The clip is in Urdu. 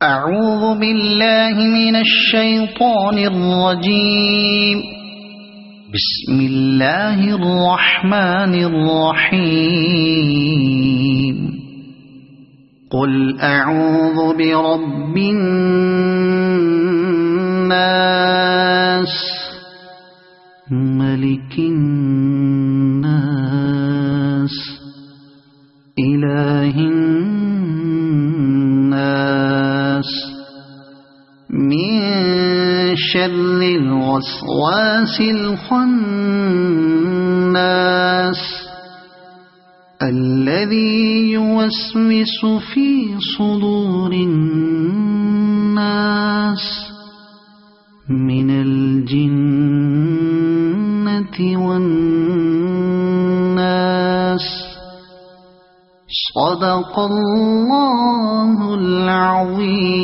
أعوذ بالله من الشيطان الرجيم. بسم الله الرحمن الرحيم. قل أعوذ برب الناس ملك الناس إله الناس من شر الوسواس الخناس الذي يوسوس في صدور الناس من الجنة والناس. صدق الله العظيم.